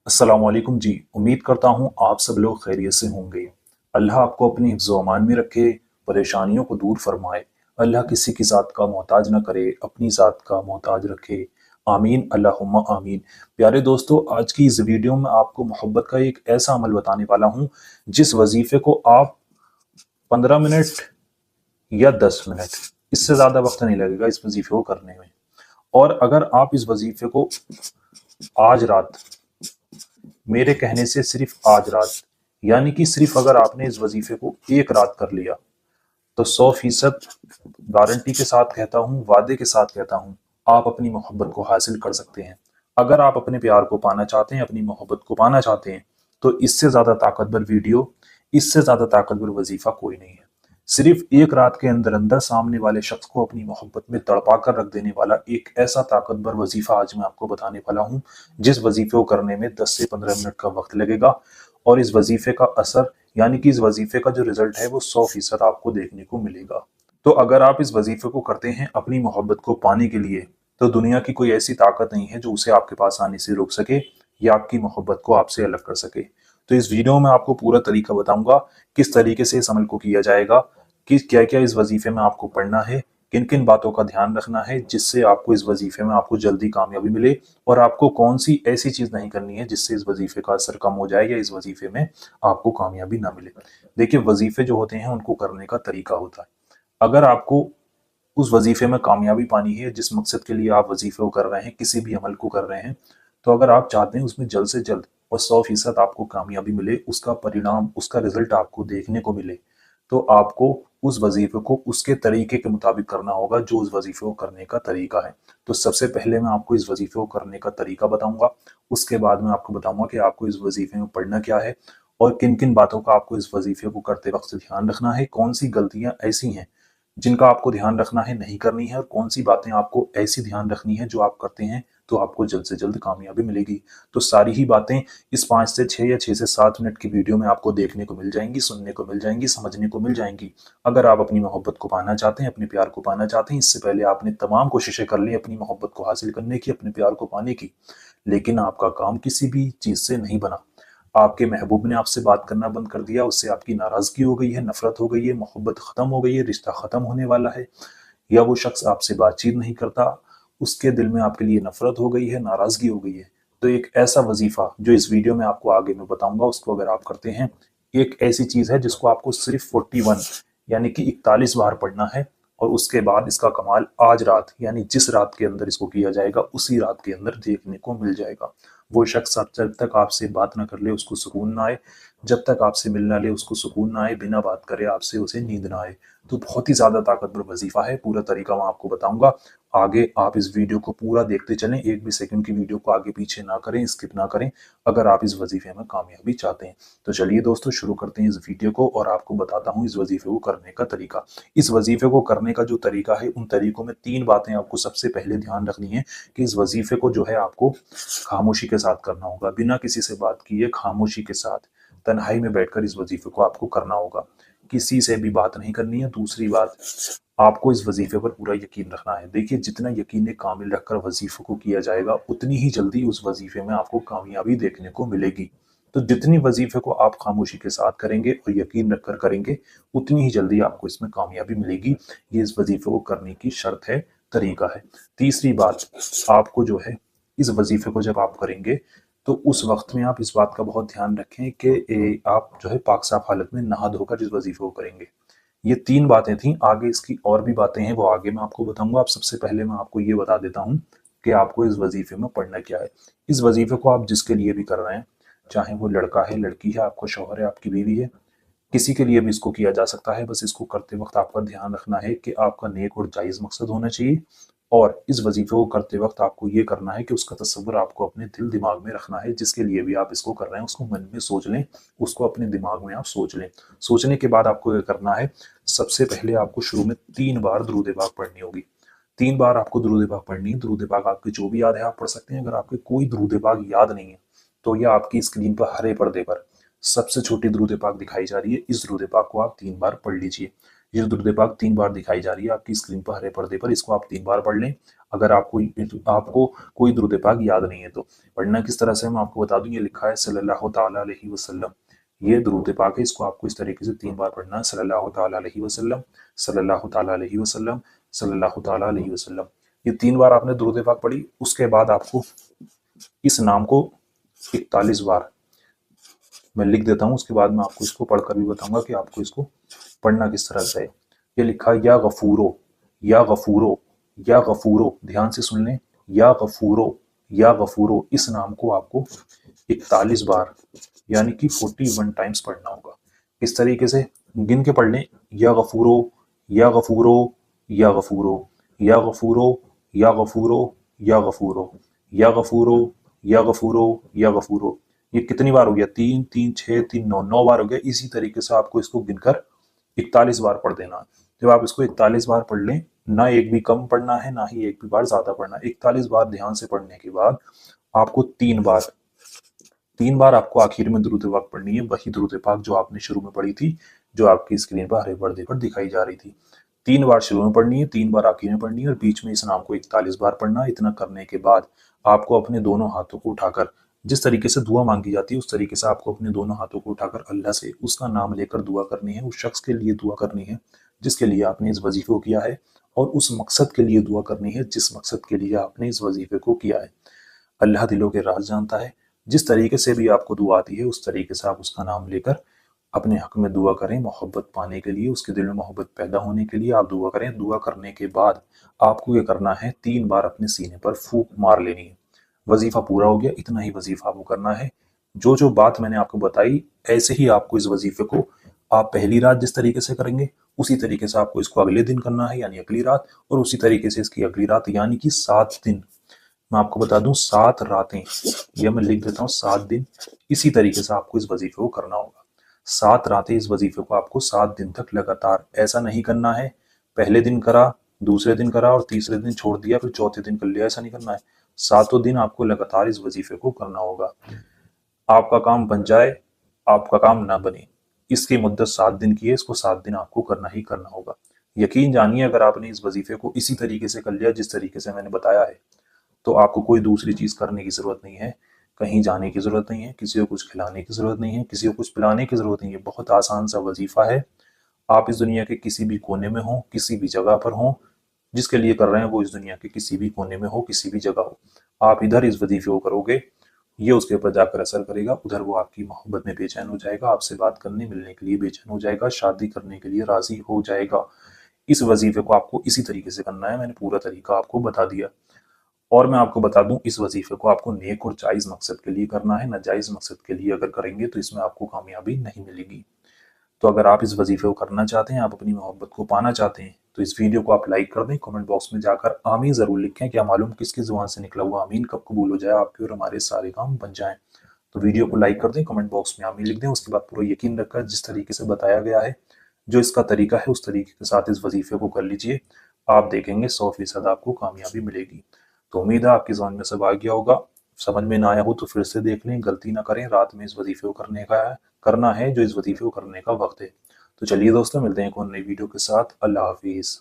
अस्सलामुअलैकुम जी। उम्मीद करता हूँ आप सब लोग खैरियत से होंगे। अल्लाह आपको अपनी हिफ्ज़-ओ अमान में रखे, परेशानियों को दूर फरमाए। अल्लाह किसी की ज़ात का मोहताज ना करे, अपनी ज़ात का मोहताज रखे। आमीन अल्लाहुम्मा आमीन। प्यारे दोस्तों, आज की इस वीडियो में आपको मोहब्बत का एक ऐसा अमल बताने वाला हूँ, जिस वजीफ़े को आप 15 मिनट या 10 मिनट, इससे ज़्यादा वक्त नहीं लगेगा इस वजीफ़े को करने में। और अगर आप इस वजीफ़े को आज रात, मेरे कहने से सिर्फ आज रात, यानी कि सिर्फ अगर आपने इस वजीफे को एक रात कर लिया, तो 100% गारंटी के साथ कहता हूँ, वादे के साथ कहता हूँ, आप अपनी मोहब्बत को हासिल कर सकते हैं। अगर आप अपने प्यार को पाना चाहते हैं, अपनी मोहब्बत को पाना चाहते हैं, तो इससे ज्यादा ताकतवर वीडियो, इससे ज्यादा ताकतवर वजीफा कोई नहीं है। सिर्फ एक रात के अंदर अंदर सामने वाले शख्स को अपनी मोहब्बत में तड़पा कर रख देने वाला एक ऐसा ताकतवर वजीफा आज मैं आपको बताने वाला हूँ, जिस वजीफे को करने में 10 से 15 मिनट का वक्त लगेगा। और इस वजीफे का असर, यानी कि इस वजीफे का जो रिजल्ट है, वो 100% आपको देखने को मिलेगा। तो अगर आप इस वजीफे को करते हैं अपनी मोहब्बत को पाने के लिए, तो दुनिया की कोई ऐसी ताकत नहीं है जो उसे आपके पास आने से रोक सके या आपकी मोहब्बत को आपसे अलग कर सके। तो इस वीडियो में आपको पूरा तरीका बताऊंगा, किस तरीके से इस अमल को किया जाएगा, कि क्या क्या इस वजीफे में आपको पढ़ना है, किन किन बातों का ध्यान रखना है जिससे आपको इस वजीफे में आपको जल्दी कामयाबी मिले, और आपको कौन सी ऐसी चीज नहीं करनी है जिससे इस वजीफे का असर कम हो जाए या इस वजीफे में आपको कामयाबी ना मिले। देखिए, वजीफे जो होते हैं उनको करने का तरीका होता है। अगर आपको उस वजीफे में कामयाबी पानी है, जिस मकसद के लिए आप वजीफे को कर रहे हैं, किसी भी अमल को कर रहे हैं, तो अगर आप चाहते हैं उसमें जल्द से जल्द और 100% आपको कामयाबी मिले, उसका परिणाम, उसका रिजल्ट आपको देखने को मिले, तो आपको उस वजीफे को उसके तरीके के मुताबिक करना होगा, जो उस वजीफे को करने का तरीका है। तो सबसे पहले मैं आपको इस वजीफे को करने का तरीका बताऊंगा। उसके बाद मैं आपको बताऊंगा कि आपको इस वजीफे में पढ़ना क्या है, और किन किन बातों का आपको इस वजीफे को करते वक्त ध्यान रखना है, कौन सी गलतियां ऐसी हैं जिनका आपको ध्यान रखना है, नहीं करनी है, और कौन सी बातें आपको ऐसी ध्यान रखनी है जो आप करते हैं तो आपको जल्द से जल्द कामयाबी मिलेगी। तो सारी ही बातें इस 5 से 6 या 6 से 7 मिनट की वीडियो में आपको देखने को मिल जाएंगी, सुनने को मिल जाएंगी, समझने को मिल जाएंगी। अगर आप अपनी मोहब्बत को पाना चाहते हैं, अपने प्यार को पाना चाहते हैं, इससे पहले आपने तमाम कोशिशें कर ली अपनी मोहब्बत को हासिल करने की, अपने प्यार को पाने की, लेकिन आपका काम किसी भी चीज से नहीं बना। आपके महबूब ने आपसे बात करना बंद कर दिया, उससे आपकी नाराजगी हो गई है, नफरत हो गई है, मोहब्बत खत्म हो गई है, रिश्ता खत्म होने वाला है, या वो शख्स आपसे बातचीत नहीं करता, उसके दिल में आपके लिए नफरत हो गई है, नाराजगी हो गई है। तो एक ऐसा वजीफा जो इस वीडियो में आपको आगे मैं बताऊंगा, उसको अगर आप करते हैं, एक ऐसी चीज है जिसको आपको सिर्फ 41, यानी कि 41 बार पढ़ना है। और उसके बाद इसका कमाल आज रात, यानी जिस रात के अंदर इसको किया जाएगा, उसी रात के अंदर देखने को मिल जाएगा। वो शख्स जब तक आपसे बात ना कर ले उसको सुकून ना आए, जब तक आपसे मिल ना ले उसको सुकून ना आए, बिना बात करे आपसे उसे नींद ना आए। तो बहुत ही ज्यादा ताकतवर वजीफा है, पूरा तरीका मैं आपको बताऊंगा। आगे आप इस वीडियो को पूरा देखते चलें, एक भी सेकंड की वीडियो को आगे पीछे ना करें, स्किप ना करें, अगर आप इस वजीफे में कामयाबी चाहते हैं। तो चलिए दोस्तों, शुरू करते हैं इस वीडियो को, और आपको बताता हूँ इस वजीफे को करने का तरीका। इस वजीफे को करने का जो तरीका है, उन तरीकों में 3 बातें आपको सबसे पहले ध्यान रखनी है, कि इस वजीफे को जो है आपको खामोशी के साथ करना होगा, बिना किसी से बात किए, खामोशी के साथ, तन्हाई में बैठकर इस वजीफे को आपको करना होगा। किसी से भी बात नहीं करनी है। दूसरी बात, आपको इस वजीफे पर पूरा यकीन रखना है। देखिए, जितना यकीन कामिल रखकर वजीफे को किया जाएगा, उतनी ही जल्दी उस वजीफे में आपको कामयाबी देखने को मिलेगी। तो जितनी वजीफे को आप खामोशी के साथ करेंगे और यकीन रखकर करेंगे, उतनी ही जल्दी आपको इसमें कामयाबी मिलेगी। ये इस वजीफे को करने की शर्त है, तरीका है। तीसरी बात, आपको जो है इस वजीफे को जब आप करेंगे, तो उस वक्त में आप इस बात का बहुत ध्यान रखें कि आप जो है पाक साफ हालत में नहा धोकर इस वजीफे को करेंगे। ये 3 बातें थी। आगे इसकी और भी बातें हैं, वो आगे मैं आपको बताऊंगा। आप सबसे पहले मैं आपको ये बता देता हूँ कि आपको इस वजीफे में पढ़ना क्या है। इस वजीफे को आप जिसके लिए भी कर रहे हैं, चाहे वो लड़का है, लड़की है, आपका शौहर है, आपकी बीवी है, किसी के लिए भी इसको किया जा सकता है। बस इसको करते वक्त आपका ध्यान रखना है कि आपका नेक और जायज़ मकसद होना चाहिए, और इस वजीफे को करते वक्त आपको ये करना है कि उसका तस्वुर आपको अपने दिल दिमाग में रखना है। जिसके लिए भी आप इसको कर रहे हैं उसको मन में सोच लें, उसको अपने दिमाग में आप सोच लें। सोचने के बाद आपको ये करना है, सबसे पहले आपको शुरू में 3 बार दुरूद पाक पढ़नी होगी। 3 बार आपको दुरूद पाक पढ़नी है। दुरूद पाक आपकी जो भी याद है आप पढ़ सकते हैं। अगर आपके कोई दुरूद पाक याद नहीं है, तो यह आपकी स्क्रीन पर हरे पर्दे पर सबसे छोटी दुरूद पाक दिखाई जा रही है, इस दुरूद पाक को आप 3 बार पढ़ लीजिए। ये दुरूद पाक 3 बार दिखाई जा रही है आपकी स्क्रीन पर हरे पर्दे पर, इसको आप 3 बार पढ़ लें। अगर आपको कोई दुरूद पाक याद नहीं है तो पढ़ना किस तरह से मैं आपको बता दूं। ये लिखा है सल्लल्लाहु ताला अलैहि वसल्लम, ये दुरूद पाक है, इसको आपको इस तरीके से 3 बार पढ़ना है। सल्लल्लाहु ताला अलैहि वसल्लम, सल्लल्लाहु ताला अलैहि वसल्लम, सल्लल्लाहु ताला अलैहि वसल्लम। ये 3 बार आपने दुरूद पाक पढ़ी। उसके बाद आपको इस नाम को 41 बार मैं लिख देता हूँ, उसके बाद मैं आपको इसको पढ़कर भी बताऊंगा कि आपको इसको पढ़ना किस तरह से है। ये लिखा है या गफूरो, या गफूरो, या गफूरो, ध्यान से सुन लें, या गफूरो, या गफूरो। इस नाम को आपको 41 बार यानी कि 41 टाइम्स पढ़ना होगा। इस तरीके से गिन के पढ़ लें, या गफूरो, या गफूरो, या गफूरो, या गफूरो, या गफूरो, या गफूरो, या गफूरो, या गफूरो, या गफूरो। ये कितनी बार हो गया? 3 3 6 3 9, 9 बार हो गया। इसी तरीके से आपको इसको गिनकर 41 बार पढ़ देना है। जब आप इसको 41 बार पढ़ लें, ना एक भी कम पढ़ना है ना ही एक भी बार ज्यादा पढ़ना है। 41 बार ध्यान से पढ़ने के बाद आपको 3 बार आपको आखिर में दुरूद पाक पढ़नी है, वही दुरूद पाक जो आपने शुरू में पढ़ी थी, जो आपकी स्क्रीन पर हरे पर्दे पर दिखाई जा रही थी। 3 बार शुरू में पढ़नी है, 3 बार आखिर में पढ़नी है और बीच में इस नाम को 41 बार पढ़ना है। इतना करने के बाद आपको अपने दोनों हाथों को उठाकर, जिस तरीके से दुआ मांगी जाती है उस तरीके से आपको अपने दोनों हाथों को उठाकर अल्लाह से उसका नाम लेकर दुआ करनी है। उस शख्स के लिए दुआ करनी है जिसके लिए आपने इस वजीफे को किया है, और उस मकसद के लिए दुआ करनी है जिस मकसद के लिए आपने इस वजीफे को किया है। अल्लाह दिलों के राज जानता है। जिस तरीके से भी आपको दुआ आती है उस तरीके से आप उसका नाम लेकर अपने हक में दुआ करें। मोहब्बत पाने के लिए, उसके दिल में मोहब्बत पैदा होने के लिए आप दुआ करें। दुआ करने के बाद आपको ये करना है, 3 बार अपने सीने पर फूंक मार लेनी है। वजीफा पूरा हो गया। इतना ही वजीफा आपको करना है। जो जो बात मैंने आपको बताई, ऐसे ही आपको इस वजीफे को आप पहली रात जिस तरीके से करेंगे उसी तरीके से आपको इसको अगले दिन करना है, यानी अगली रात, और उसी तरीके से इसकी अगली रात, यानी कि 7 दिन। मैं आपको बता दूं 7 रातें, यह मैं लिख देता हूँ 7 दिन। इसी तरीके से आपको इस वजीफे को करना होगा। 7 रातें इस वजीफे को आपको 7 दिन तक लगातार, ऐसा नहीं करना है पहले दिन करा, दूसरे दिन करा और तीसरे दिन छोड़ दिया फिर चौथे दिन कर लिया, ऐसा नहीं करना है। 7 दिन आपको लगातार इस वजीफे को करना होगा। आपका काम बन जाए, आपका काम ना बने, इसकी मुद्दत 7 दिन की है। इसको 7 दिन आपको करना ही करना होगा। यकीन जानिए, अगर आपने इस वजीफे को इसी तरीके से कर लिया जिस तरीके से मैंने बताया है, तो आपको कोई दूसरी चीज करने की जरूरत नहीं है, कहीं जाने की जरूरत नहीं है, किसी को कुछ खिलाने की जरूरत नहीं है, किसी को कुछ पिलाने की जरूरत नहीं है। बहुत आसान सा वजीफा है। आप इस दुनिया के किसी भी कोने में हो, किसी भी जगह पर हो, जिसके लिए कर रहे हैं वो इस दुनिया के किसी भी कोने में हो, किसी भी जगह हो, आप इधर इस वजीफे को करोगे, ये उसके ऊपर जाकर असर करेगा। उधर वो आपकी मोहब्बत में बेचैन हो जाएगा, आपसे बात करने मिलने के लिए बेचैन हो जाएगा, शादी करने के लिए राजी हो जाएगा। इस वजीफे को आपको इसी तरीके से करना है। मैंने पूरा तरीका आपको बता दिया। और मैं आपको बता दूं, इस वजीफे को आपको नेक और जायज मकसद के लिए करना है। नाजायज मकसद के लिए अगर करेंगे तो इसमें आपको कामयाबी नहीं मिलेगी। तो अगर आप इस वजीफे को करना चाहते हैं, आप अपनी मोहब्बत को पाना चाहते हैं, तो इस वीडियो को आप लाइक कर दें। कमेंट बॉक्स में जाकर आमीन जरूर लिखें। क्या मालूम किसकी जुबान से निकला हुआ आमीन कब कबूल हो जाए, आपके और हमारे सारे काम बन जाएं। तो वीडियो को लाइक कर दें, कमेंट बॉक्स में आमीन लिख दें। उसके बाद पूरा यकीन रखकर जिस तरीके से बताया गया है, जो इसका तरीका है, उस तरीके के साथ इस वजीफे को कर लीजिए। आप देखेंगे 100% आपको कामयाबी मिलेगी। तो उम्मीद है आपकी समझ में सब आ गया होगा। समझ में ना आया हो तो फिर से देख लें, गलती ना करें। रात में इस वजीफे को करना है जो इस वजीफे को करने का वक्त है। तो चलिए दोस्तों, मिलते हैं एक और नई वीडियो के साथ। अल्लाह हाफिज।